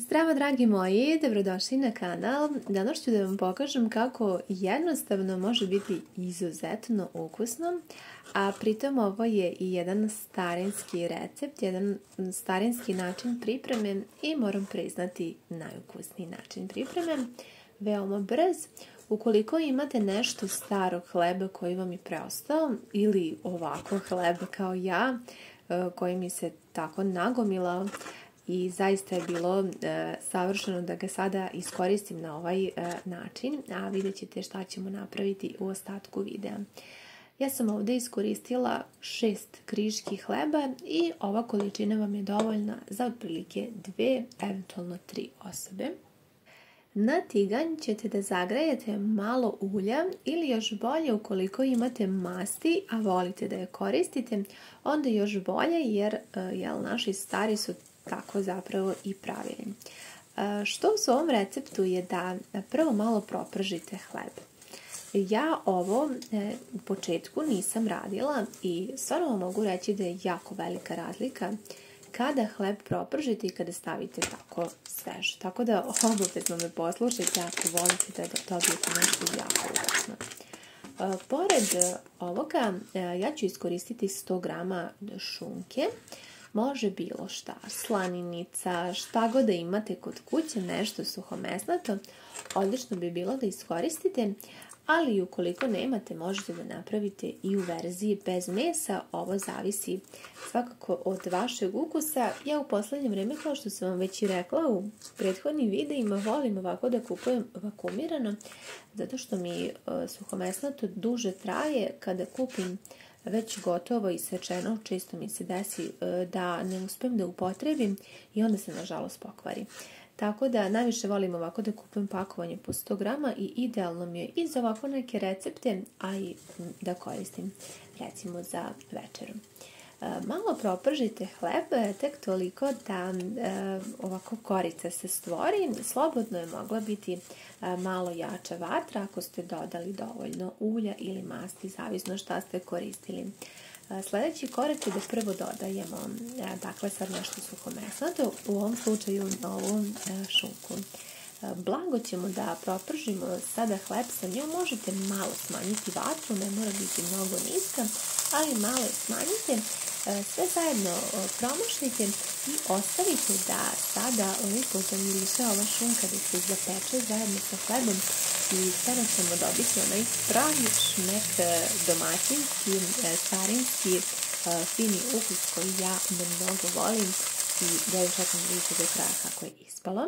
Zdravo dragi moji, dobrodošli na kanal. Danas ću da vam pokažem kako jednostavno može biti izuzetno ukusno, a pritom ovo je i jedan starinski recept, jedan starinski način pripreme i moram priznati najukusniji način pripreme. Veoma brz. Ukoliko imate nešto starog hleba koji vam je preostao ili ovako hleba kao ja, koji mi se tako nagomilao, i zaista je bilo savršeno da ga sada iskoristim na ovaj način, a vidjet ćete šta ćemo napraviti u ostatku videa. Ja sam ovdje iskoristila 6 kriški hleba i ova količina vam je dovoljna za otprilike 2, eventualno 3 osobe. Na tiganj ćete da zagrejete malo ulja ili još bolje ukoliko imate masti, a volite da je koristite, onda još bolje jer naši stari su tako zapravo i pravili. Što u ovom receptu je da prvo malo propržite hleb. Ja ovo u početku nisam radila i stvarno vam mogu reći da je jako velika razlika kada hleb propržite i kada stavite tako svež. Tako da obavezno me poslušajte ako volite da dobijete nešto jako ukusno. Pored ovoga ja ću iskoristiti 100 grama šunke. Može bilo šta, slaninica, šta god da imate kod kuće, nešto suhomesnato, odlično bi bilo da iskoristite, ali ukoliko nemate možete da napravite i u verziji bez mesa, ovo zavisi svakako od vašeg ukusa. Ja u poslednje vreme, kao što sam vam već i rekla u prethodnim videima, volim ovako da kupujem vakuumirano, zato što mi suhomesnato duže traje kada kupim već gotovo isečeno. Često mi se desi da ne uspem da upotrebim i onda se nažalost pokvari. Tako da najviše volim ovako da kupujem pakovanje po 100 grama i idealno mi je i za ovako neke recepte, a i da koristim recimo za večeru. Malo propržite hleb, tek toliko da ovako korica se stvori. Slobodno je mogla biti malo jača vatra ako ste dodali dovoljno ulja ili masti, zavisno šta ste koristili. Sljedeći korak je da prvo dodajemo, dakle sad nešto suhomesnato, u ovom slučaju ovu šunku. Blago ćemo da propržimo sada hleb sa njom, možete malo smanjiti vatru, ne mora biti mnogo niska, ali malo je smanjite, sve zajedno promašite i ostavite da sada lijepo zamiriše ova šunka da se zapeče zajedno sa hlebom i sada ćemo dobiti onaj pravi šmek domaćinski, starinski, fini ukus koji ja mnogo volim i da još čekam da vidite do kraja kako je ispalo.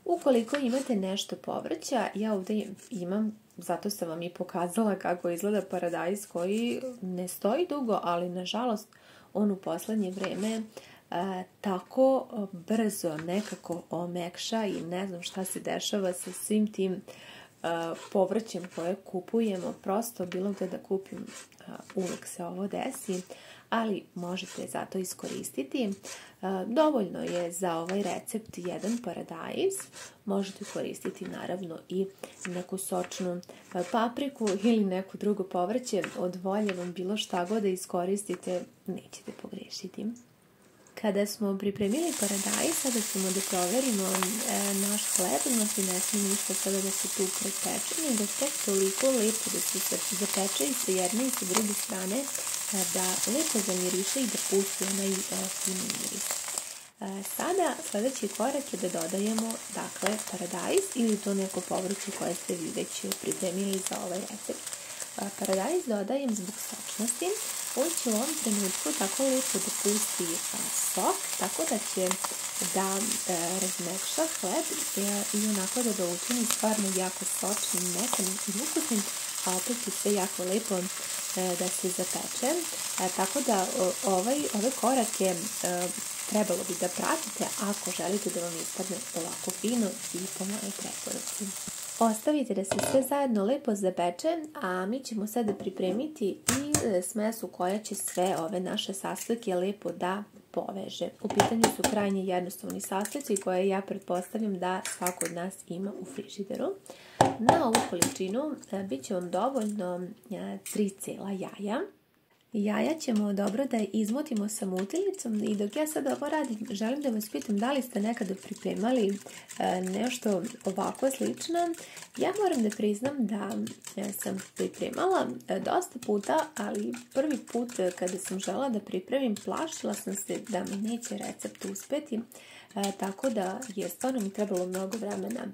Ukoliko imate nešto povrća, ja ovdje imam, zato sam vam i pokazala kako izgleda paradajz koji ne stoji dugo, ali nažalost on u poslednje vreme tako brzo nekako omekša i ne znam šta se dešava sa svim tim povrćem koje kupujemo. Prosto bilo gde da kupim uvek se ovo desi, ali možete zato iskoristiti. Dovoljno je za ovaj recept jedan paradajz. Možete koristiti naravno i neku sočnu papriku ili neko drugo povrće. Od volje vam bilo šta god da iskoristite, nećete pogrešiti. Kada smo pripremili paradajz, sada ćemo da proverimo naš hleb, znači ne smije ništa sada da se tu prepeče, nego tek toliko lepo da se zapeče i sa jedne i sa druge strane, da lepo zamiriše i da pusti onaj fini miris. Sada sljedeći korak je da dodajemo dakle paradajz ili to neko povrće koje ste vi već pripremili za ovaj recept. Paradajz dodajem zbog sočnosti. On će u ovom trenutku tako lepo da pusti sok, tako da će da razmekša hleb i onako da ga učini stvarno jako sočnim, mekanim i ukusnim, a opet će sve jako lepo da se zapeče. Tako da ove korake trebalo bi da pratite ako želite da vam ispadne ovako fino i po mojoj preporuci. Ostavite da se sve zajedno lepo zapeče, a mi ćemo sada pripremiti i smesu koja će sve ove naše sastojke lepo da poveže. U pitanju su krajnje jednostavni sastojci koje ja pretpostavljam da svako od nas ima u frižideru. Na ovu količinu bit će vam dovoljno 3 cela jaja, Jaja ćemo dobro da izmotimo sa mutilicom i dok ja sad ovo radim, želim da vas pitam da li ste nekada pripremali nešto ovako slično. Ja moram da priznam da sam pripremala dosta puta, ali prvi put kada sam žela da pripremim, plašila sam se da mi neće recept uspeti, tako da je stvarno mi trebalo mnogo vremena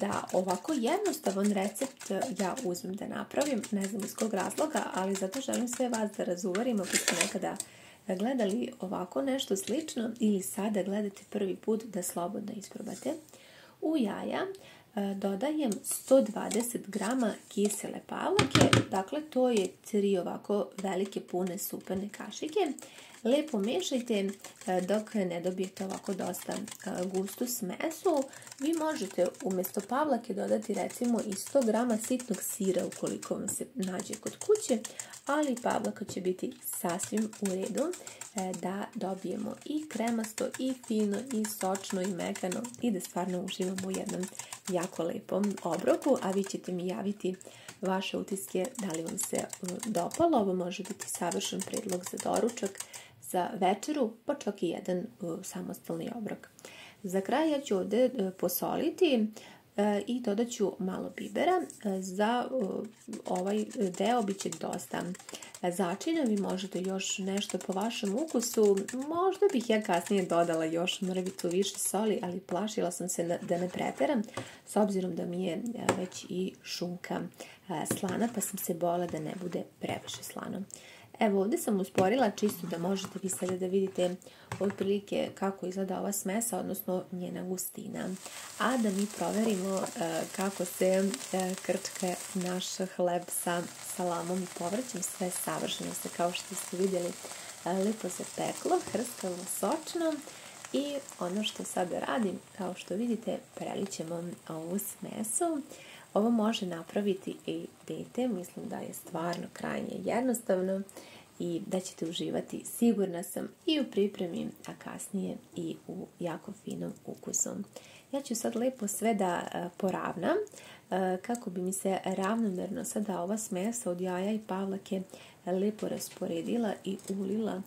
da ovako jednostavan recept ja uzmem da napravim, ne znam iz kog razloga, ali zato želim sve vas da razuverim ako ste nekada gledali ovako nešto slično ili sada gledate prvi put da slobodno isprobate. U jaja dodajem 120 grama kisele pavlake, dakle to je 3 ovako velike pune supene kašike. Lepo mešajte dok ne dobijete ovako dosta gustu smesu. Vi možete umjesto pavlake dodati recimo i 100 grama sitnog sira ukoliko vam se nađe kod kuće, ali pavlaka će biti sasvim u redu da dobijemo i kremasto, i fino, i sočno, i mekano i da stvarno uživamo u jednom jako lepom obroku, a vi ćete mi javiti vaše utiske da li vam se dopalo. Ovo može biti savršen predlog za doručak, za večeru, pa čak i jedan samostalni obrok. Za kraj ja ću ovdje posoliti i dodat ću malo bibera. Za ovaj deo bit će dosta začina. Vi možete još nešto po vašem ukusu. Možda bih ja kasnije dodala još mrvicu više soli, ali plašila sam se da ne preteram, s obzirom da mi je već i šunka slana, pa sam se bojala da ne bude previše slano. Evo ovdje sam usporila čisto da možete vi sada da vidite otprilike kako izgleda ova smesa, odnosno njena gustina. A da mi proverimo kako se krčka naš hleb sa salamom i povrćem. Sve savršeno se, kao što ste vidjeli, lepo se peklo, hrskavo, sočno. I ono što sada radim, kao što vidite, prelićemo ovu smesu. Ovo može napraviti i dete, mislim da je stvarno krajnje jednostavno i da ćete uživati, sigurna sam, i u pripremi, a kasnije i u jako finom ukusu. Ja ću sad lepo sve da poravnam kako bi mi se ravnomerno sada ova smesa od jaja i pavlake lepo rasporedila i ulila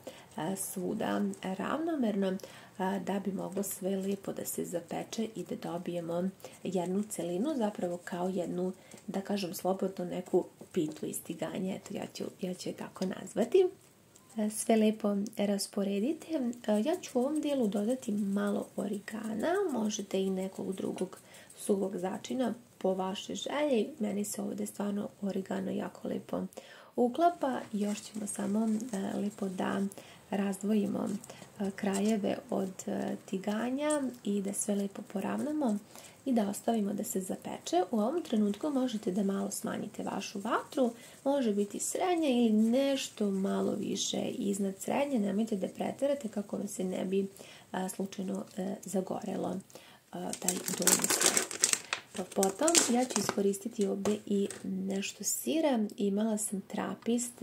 svuda ravnomerno, da bi moglo sve lijepo da se zapeče i da dobijemo jednu celinu, zapravo kao jednu, da kažem slobodno, neku pitu istiganje. Eto, ja ću je tako nazvati. Sve lijepo rasporedite. Ja ću u ovom dijelu dodati malo origana, možete i nekog drugog suvog začina po vaše želji. Meni se ovdje stvarno origano jako lijepo uklapa. Još ćemo samo lijepo da razdvojimo krajeve od tiganja i da sve lijepo poravnamo i da ostavimo da se zapeče. U ovom trenutku možete da malo smanjite vašu vatru, može biti srednja ili nešto malo više iznad srednje, nemojte da preterate kako vam se ne bi slučajno zagorelo taj donji sloj. Potom ja ću iskoristiti ovdje i nešto sira. Imala sam trapist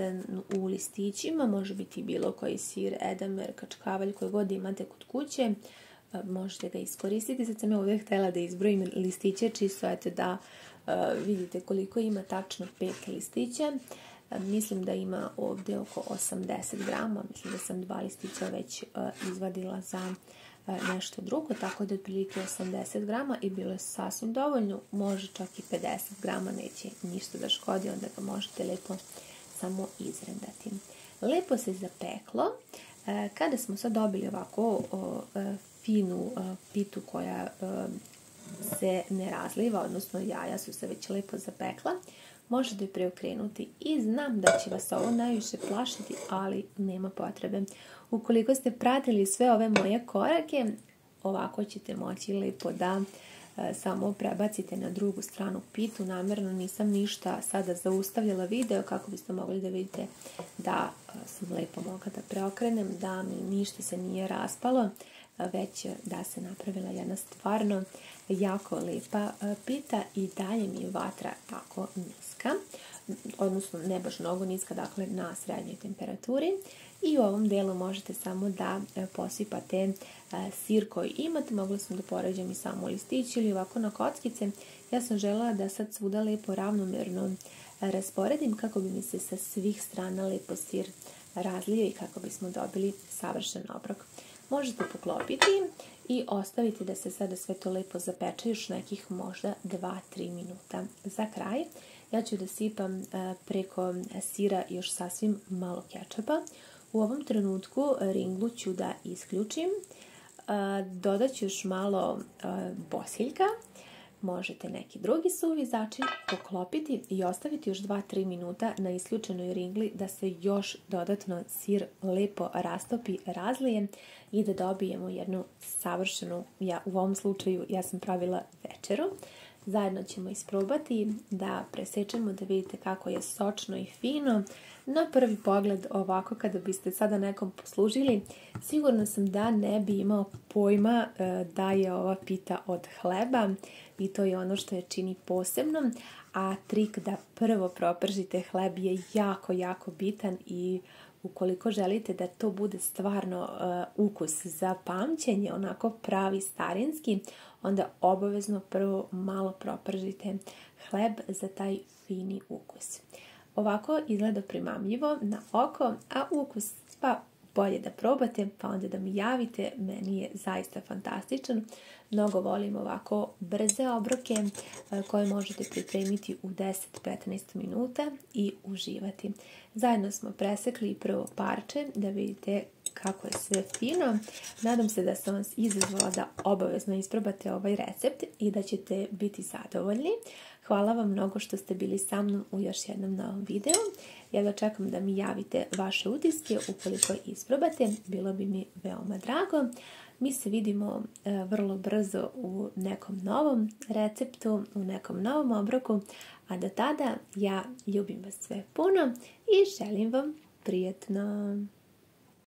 u listićima, može biti bilo koji sir, edamer, kačkavalj, koji god imate kod kuće. Možete ga iskoristiti. Sad sam ja ovdje htjela da izbrojim listiće, čisto eto da vidite koliko ima tačno 5 listića. Mislim da ima ovdje oko 80 grama, mislim da sam 2 listića već izvadila za nešto drugo, tako da otprilike 80 grama i bilo je sasvim dovoljno, može čak i 50 grama, neće ništa da škodi, onda ga možete lijepo samo izrendati. Lepo se zapeklo. Kada smo sad dobili ovako finu pitu koja se ne razliva, odnosno jaja su se već lepo zapekla, možete preokrenuti i znam da će vas ovo najviše plašiti, ali nema potrebe. Ukoliko ste pratili sve ove moje korake, ovako ćete moći lepo da samo prebacite na drugu stranu pitu. Namjerno nisam ništa sada zaustavljala video kako biste mogli da vidite da sam lepo mogla da preokrenem, da mi ništa se nije raspalo, već da se napravila jedna stvarno jako lepa pita i dalje mi je vatra tako niska, odnosno ne baš mnogo niska, dakle na srednjoj temperaturi. I u ovom delu možete samo da posipate sir koji imate. Mogla sam da poređam i samo listić ili ovako na kockice. Ja sam želela da sad svuda lepo ravnomerno rasporedim kako bi mi se sa svih strana lepo sir razlio i kako bismo dobili savršen obrok. Možete poklopiti i ostaviti da se sada sve to lepo zapeče još nekih možda 2-3 minuta. Za kraj ja ću da sipam preko sira još sasvim malo kečapa. U ovom trenutku ringlu ću da isključim. Dodat ću još malo bosiljka. Možete neki drugi suvi začin poklopiti i ostaviti još 2-3 minuta na isključenoj ringli da se još dodatno sir lepo rastopi, razlije i da dobijemo jednu savršenu, u ovom slučaju ja sam pravila večeru. Zajedno ćemo isprobati da presečemo da vidite kako je sočno i fino. Na prvi pogled ovako kada biste sada nekom poslužili, sigurno sam da ne bi imao pojma da je ova pita od hleba i to je ono što je čini posebno, a trik da prvo propržite hleb je jako, jako bitan i ukoliko želite da to bude stvarno ukus za pamćenje, onako pravi starinski, onda obavezno prvo malo propržite hleb za taj fini ukus. Ovako izgleda primamljivo na oko, a ukus pa bolje da probate, pa onda da mi javite, meni je zaista fantastičan. Mnogo volim ovako brze obroke koje možete pripremiti u 10-15 minuta i uživati. Zajedno smo presekli prvo parče da vidite kako je sve fino. Nadam se da sam vas izazvala da obavezno isprobate ovaj recept i da ćete biti zadovoljni. Hvala vam mnogo što ste bili sa mnom u još jednom novom videu. Ja da čekam da mi javite vaše utiske ukoliko isprobate, bilo bi mi veoma drago. Mi se vidimo vrlo brzo u nekom novom receptu, u nekom novom obroku, a do tada ja ljubim vas sve puno i želim vam prijetno!